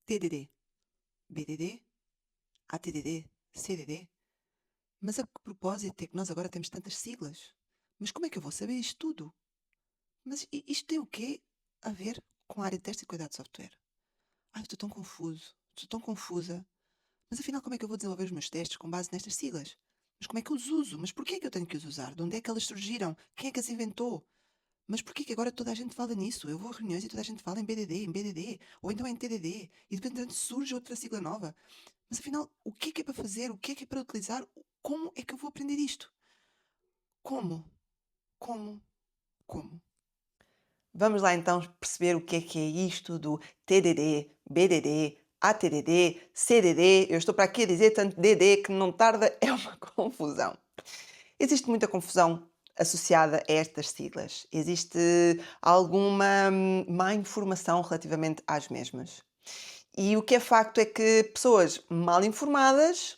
TDD, BDD, ATDD, CDD. Mas a que propósito é que nós agora temos tantas siglas? Mas como é que eu vou saber isto tudo? Mas isto tem o quê a ver com a área de teste e qualidade de software? Ai, eu estou tão confuso, estou tão confusa. Mas afinal, como é que eu vou desenvolver os meus testes com base nestas siglas? Mas como é que eu os uso? Mas porquê é que eu tenho que os usar? De onde é que elas surgiram? Quem é que as inventou? Mas porquê que agora toda a gente fala nisso? Eu vou a reuniões e toda a gente fala em BDD, ou então em TDD, e de repente surge outra sigla nova. Mas afinal, o que é para fazer? O que é para utilizar? Como é que eu vou aprender isto? Como? Como? Como? Vamos lá então perceber o que é isto do TDD, BDD, ATDD, CDD. Eu estou para aqui a dizer tanto DD que não tarda, é uma confusão. Existe muita confusão associada a estas siglas. Existe alguma má informação relativamente às mesmas. E o que é facto é que pessoas mal informadas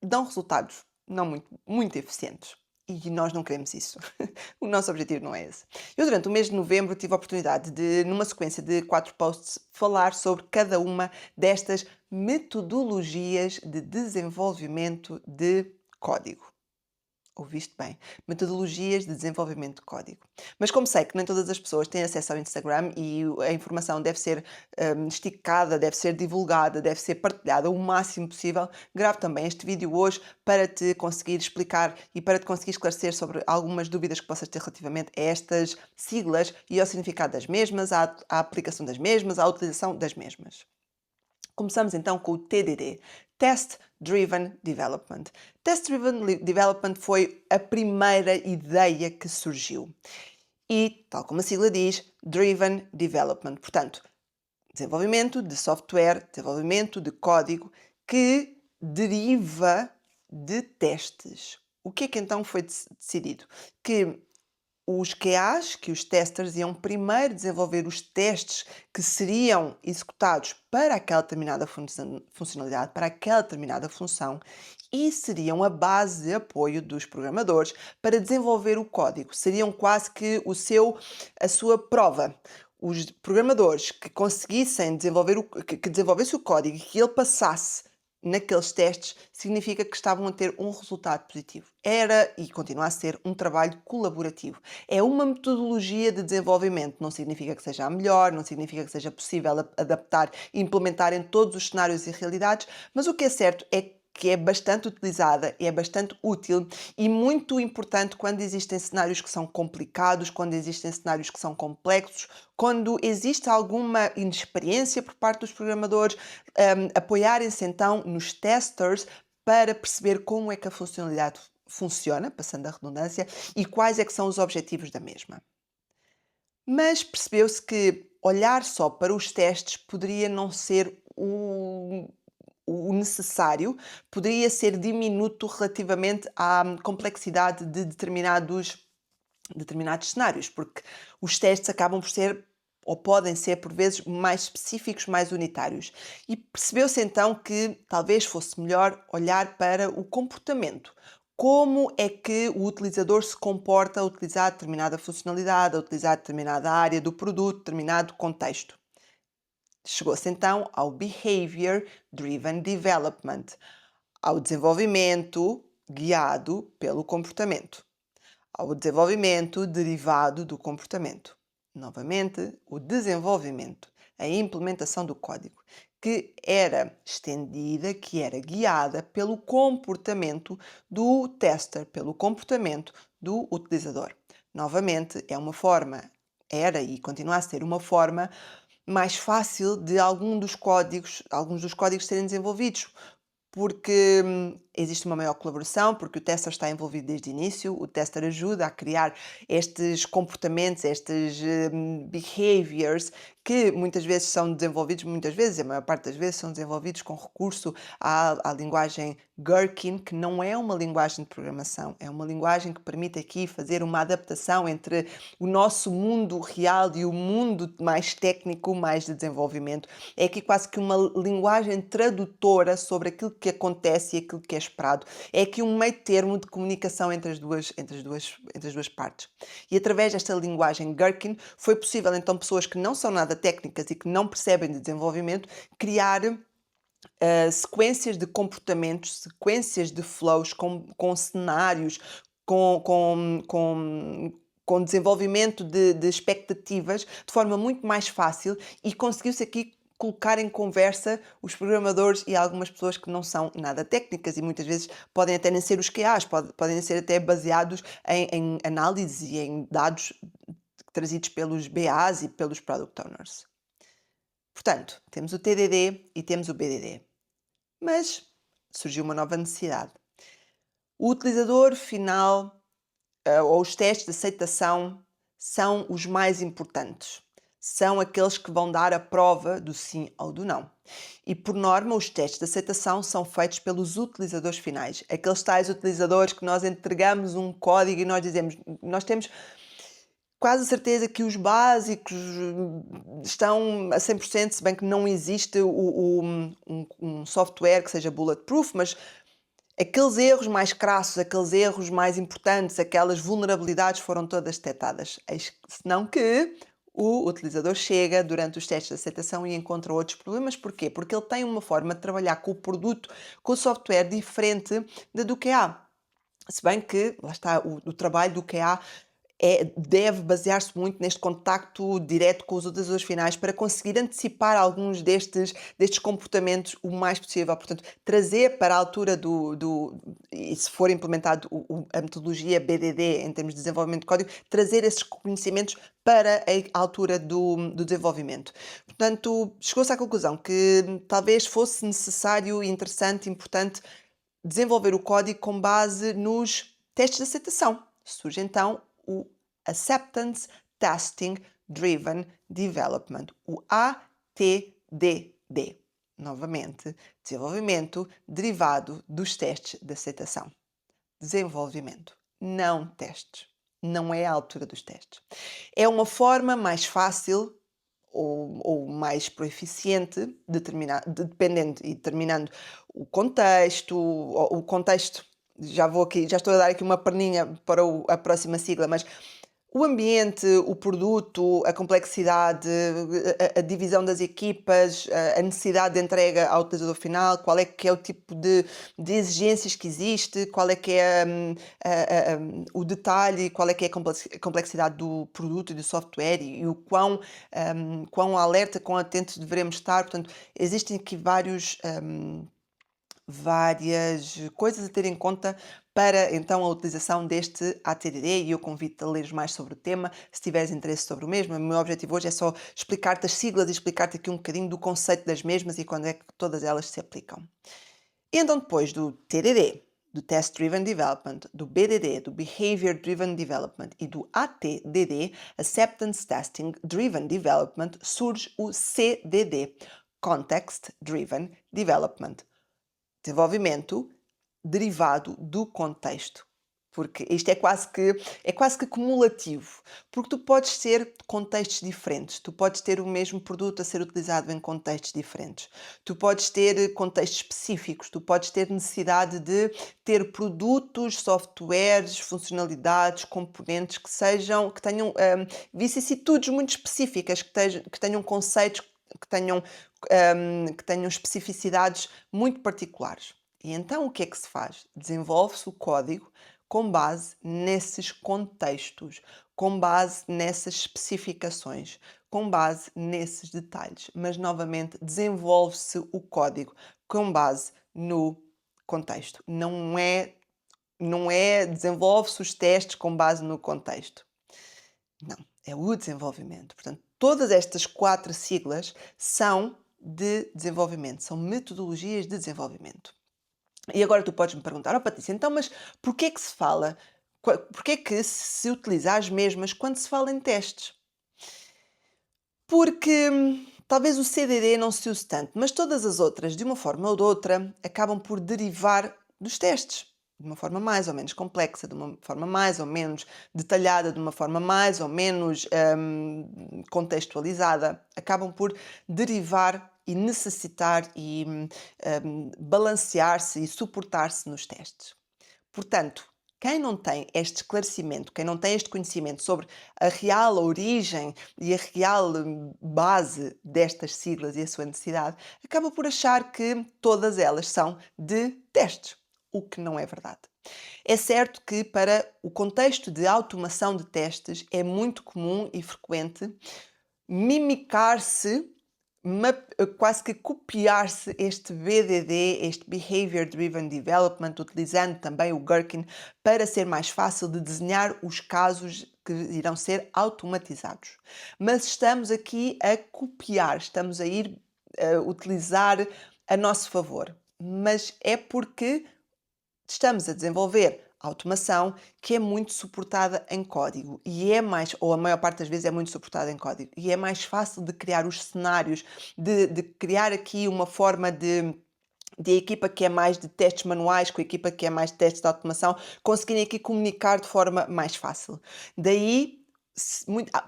dão resultados não muito eficientes. E nós não queremos isso. O nosso objetivo não é esse. Eu, durante o mês de novembro, tive a oportunidade de, numa sequência de 4 posts, falar sobre cada uma destas metodologias de desenvolvimento de código. Ouviste bem. Metodologias de desenvolvimento de código. Mas como sei que nem todas as pessoas têm acesso ao Instagram e a informação deve ser esticada, deve ser divulgada, deve ser partilhada o máximo possível, gravo também este vídeo hoje para te conseguir explicar e para te conseguir esclarecer sobre algumas dúvidas que possas ter relativamente a estas siglas e ao significado das mesmas, à aplicação das mesmas, à utilização das mesmas. Começamos então com o TDD, Test Driven Development. Test Driven Development foi a primeira ideia que surgiu. E, tal como a sigla diz, Driven Development. Portanto, desenvolvimento de software, desenvolvimento de código que deriva de testes. O que é que então foi decidido? Que os QAs, que os testers, iam primeiro desenvolver os testes que seriam executados para aquela determinada funcionalidade, para aquela determinada função, e seriam a base de apoio dos programadores para desenvolver o código. Seriam quase que a sua prova. Os programadores que conseguissem que desenvolvesse o código e que ele passasse naqueles testes, significa que estavam a ter um resultado positivo. Era e continua a ser um trabalho colaborativo. É uma metodologia de desenvolvimento. Não significa que seja a melhor, não significa que seja possível adaptar e implementar em todos os cenários e realidades, mas o que é certo é que é bastante utilizada, é bastante útil e muito importante quando existem cenários que são complicados, quando existem cenários que são complexos, quando existe alguma inexperiência por parte dos programadores, apoiarem-se então nos testers para perceber como é que a funcionalidade funciona, passando a redundância, e quais é que são os objetivos da mesma. Mas percebeu-se que olhar só para os testes poderia não ser o necessário, poderia ser diminuto relativamente à complexidade de determinados cenários, porque os testes acabam por ser ou podem ser, por vezes, mais específicos, mais unitários. E percebeu-se então que talvez fosse melhor olhar para o comportamento. Como é que o utilizador se comporta a utilizar determinada funcionalidade, a utilizar determinada área do produto, determinado contexto. Chegou-se então ao Behavior Driven Development, ao desenvolvimento guiado pelo comportamento, ao desenvolvimento derivado do comportamento. Novamente, o desenvolvimento, a implementação do código, que era estendida, que era guiada pelo comportamento do tester, pelo comportamento do utilizador. Novamente, é uma forma, era e continua a ser uma forma mais fácil de alguns dos códigos serem desenvolvidos, porque existe uma maior colaboração, porque o tester está envolvido desde o início, o tester ajuda a criar estes comportamentos, estes behaviors, que muitas vezes são desenvolvidos, a maior parte das vezes são desenvolvidos com recurso à linguagem Gherkin, que não é uma linguagem de programação, é uma linguagem que permite aqui fazer uma adaptação entre o nosso mundo real e o mundo mais técnico, mais de desenvolvimento. É aqui quase que uma linguagem tradutora sobre aquilo que acontece e aquilo que é esperado. É aqui um meio termo de comunicação entre as duas partes. E através desta linguagem Gherkin foi possível então pessoas que não são nada técnicas e que não percebem de desenvolvimento criar sequências de comportamentos, sequências de flows com cenários, com, com, com, com desenvolvimento de expectativas de forma muito mais fácil e conseguiu-se aqui colocar em conversa os programadores e algumas pessoas que não são nada técnicas e muitas vezes podem até nem ser os QAs, podem ser até baseados em análise e em dados trazidos pelos BAs e pelos Product Owners. Portanto, temos o TDD e temos o BDD. Mas surgiu uma nova necessidade. O utilizador final, ou os testes de aceitação, são os mais importantes. São aqueles que vão dar a prova do sim ou do não. E, por norma, os testes de aceitação são feitos pelos utilizadores finais. Aqueles tais utilizadores que nós entregamos um código e nós dizemos, nós temos quase certeza que os básicos estão a 100%, se bem que não existe um software que seja bulletproof, mas aqueles erros mais crassos, aqueles erros mais importantes, aquelas vulnerabilidades foram todas detectadas. Senão que o utilizador chega durante os testes de aceitação e encontra outros problemas. Porquê? Porque ele tem uma forma de trabalhar com o produto, com o software diferente do QA. Se bem que, lá está, o trabalho do QA deve basear-se muito neste contacto direto com os utilizadores finais para conseguir antecipar alguns destes comportamentos o mais possível. Portanto, trazer para a altura e se for implementado a metodologia BDD em termos de desenvolvimento de código, trazer esses conhecimentos para a altura do desenvolvimento. Portanto, chegou-se à conclusão que talvez fosse necessário, interessante, importante desenvolver o código com base nos testes de aceitação. Surge então o Acceptance Testing Driven Development, o ATDD. Novamente, desenvolvimento derivado dos testes de aceitação. Desenvolvimento, não testes. Não é a altura dos testes. É uma forma mais fácil ou mais proeficiente, determinando o contexto, já estou a dar aqui uma perninha para a próxima sigla, mas o ambiente, o produto, a complexidade, a divisão das equipas, a necessidade de entrega ao utilizador final, qual é que é o tipo de exigências que existe, qual é que é o detalhe, qual é que é a complexidade do produto e do software e o quão alerta, quão atentos devemos estar. Portanto, existem aqui várias coisas a ter em conta para então a utilização deste ATDD e eu convido-te a ler mais sobre o tema, se tiveres interesse sobre o mesmo. O meu objetivo hoje é só explicar-te as siglas e explicar-te aqui um bocadinho do conceito das mesmas e quando é que todas elas se aplicam. E então depois do TDD, do Test Driven Development, do BDD, do Behavior Driven Development e do ATDD, Acceptance Testing Driven Development, surge o CDD, Context Driven Development. Desenvolvimento derivado do contexto, porque isto é quase que cumulativo, porque tu podes ter contextos diferentes, tu podes ter o mesmo produto a ser utilizado em contextos diferentes, tu podes ter contextos específicos, tu podes ter necessidade de ter produtos, softwares, funcionalidades, componentes que tenham vicissitudes muito específicas, que tenham conceitos, que tenham especificidades muito particulares. E então o que é que se faz? Desenvolve-se o código com base nesses contextos, com base nessas especificações, com base nesses detalhes. Mas, novamente, desenvolve-se o código com base no contexto. Não é desenvolve-se os testes com base no contexto. Não, é o desenvolvimento. Portanto, todas estas 4 siglas são de desenvolvimento, são metodologias de desenvolvimento. E agora tu podes me perguntar, Patrícia, então, mas porquê é que porquê é que se utiliza as mesmas quando se fala em testes? Porque talvez o CDD não se use tanto, mas todas as outras, de uma forma ou de outra, acabam por derivar dos testes. de uma forma mais ou menos complexa, de uma forma mais ou menos detalhada, de uma forma mais ou menos contextualizada, acabam por derivar e necessitar e balancear-se e suportar-se nos testes. Portanto, quem não tem este esclarecimento, quem não tem este conhecimento sobre a real origem e a real base destas siglas e a sua necessidade, acaba por achar que todas elas são de testes, o que não é verdade. É certo que para o contexto de automação de testes é muito comum e frequente mimicar-se, quase que copiar-se este BDD, este Behavior Driven Development, utilizando também o Gherkin para ser mais fácil de desenhar os casos que irão ser automatizados. Mas estamos aqui a copiar, estamos a ir a utilizar a nosso favor. Mas é porque estamos a desenvolver automação que é muito suportada em código e é mais, ou a maior parte das vezes é muito suportada em código, e é mais fácil de criar os cenários, de criar aqui uma forma de a equipa que é mais de testes manuais com a equipa que é mais de testes de automação conseguirem aqui comunicar de forma mais fácil. Daí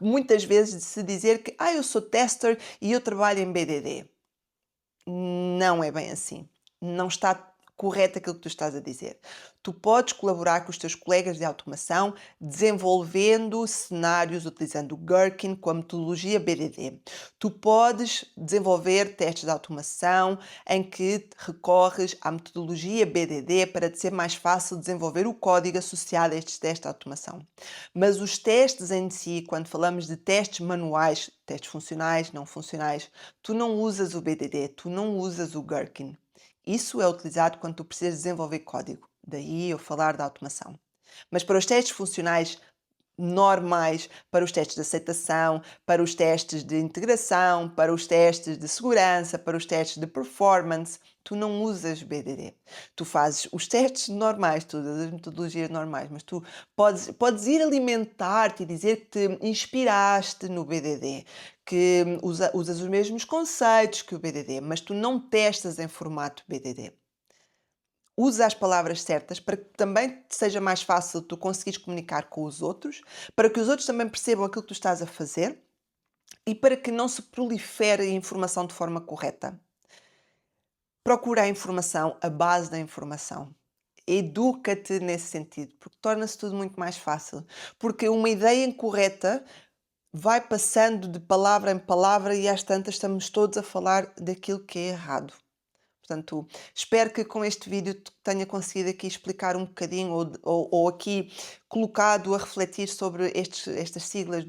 muitas vezes se dizer que eu sou tester e eu trabalho em BDD. Não é bem assim. Não está correto aquilo que tu estás a dizer. Tu podes colaborar com os teus colegas de automação desenvolvendo cenários utilizando o Gherkin com a metodologia BDD. Tu podes desenvolver testes de automação em que recorres à metodologia BDD para te ser mais fácil desenvolver o código associado a estes testes de automação. Mas os testes em si, quando falamos de testes manuais, testes funcionais, não funcionais, tu não usas o BDD, tu não usas o Gherkin. Isso é utilizado quando tu precisas desenvolver código. Daí eu falar da automação. Mas para os testes funcionais normais, para os testes de aceitação, para os testes de integração, para os testes de segurança, para os testes de performance, tu não usas BDD. Tu fazes os testes normais, todas as metodologias normais, mas tu podes ir alimentar-te e dizer que te inspiraste no BDD, que usas os mesmos conceitos que o BDD, mas tu não testas em formato BDD. Usa as palavras certas para que também seja mais fácil tu conseguires comunicar com os outros, para que os outros também percebam aquilo que tu estás a fazer e para que não se prolifere a informação de forma correta. Procura a informação, a base da informação. Educa-te nesse sentido, porque torna-se tudo muito mais fácil. Porque uma ideia incorreta vai passando de palavra em palavra e às tantas estamos todos a falar daquilo que é errado. Portanto, espero que com este vídeo tenha conseguido aqui explicar um bocadinho ou aqui colocado a refletir sobre estas siglas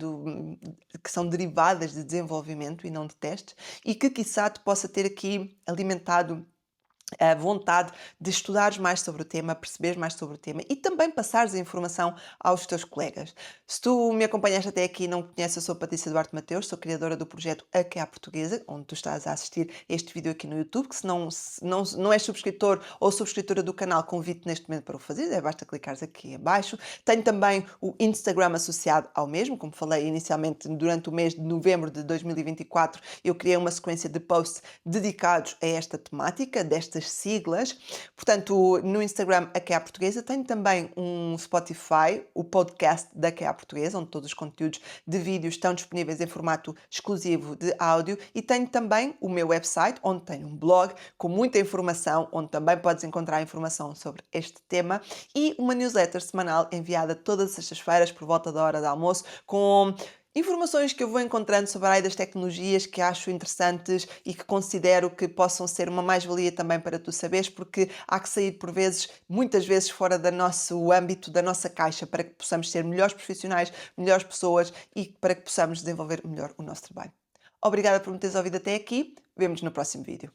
que são derivadas de desenvolvimento e não de testes e que, quiçá, te possa ter aqui alimentado a vontade de estudares mais sobre o tema, perceberes mais sobre o tema e também passares a informação aos teus colegas. Se tu me acompanhaste até aqui e não me conheces, eu sou Patrícia Duarte Mateus, sou criadora do projeto AQA Portuguesa, onde tu estás a assistir este vídeo aqui no YouTube, que se não és subscritor ou subscritora do canal, convido-te neste momento para o fazer, basta clicares aqui abaixo. Tenho também o Instagram associado ao mesmo, como falei inicialmente, durante o mês de novembro de 2024, eu criei uma sequência de posts dedicados a esta temática, destas siglas. Portanto, no Instagram AQA Portuguesa, tenho também um Spotify, o podcast da AQA Portuguesa, onde todos os conteúdos de vídeos estão disponíveis em formato exclusivo de áudio, e tenho também o meu website, onde tenho um blog com muita informação, onde também podes encontrar informação sobre este tema, e uma newsletter semanal enviada todas as sextas-feiras por volta da hora do almoço, com informações que eu vou encontrando sobre a área das tecnologias que acho interessantes e que considero que possam ser uma mais-valia também para tu saberes, porque há que sair por vezes, muitas vezes fora do nosso âmbito, da nossa caixa, para que possamos ser melhores profissionais, melhores pessoas e para que possamos desenvolver melhor o nosso trabalho. Obrigada por me teres ouvido até aqui. Vemo-nos no próximo vídeo.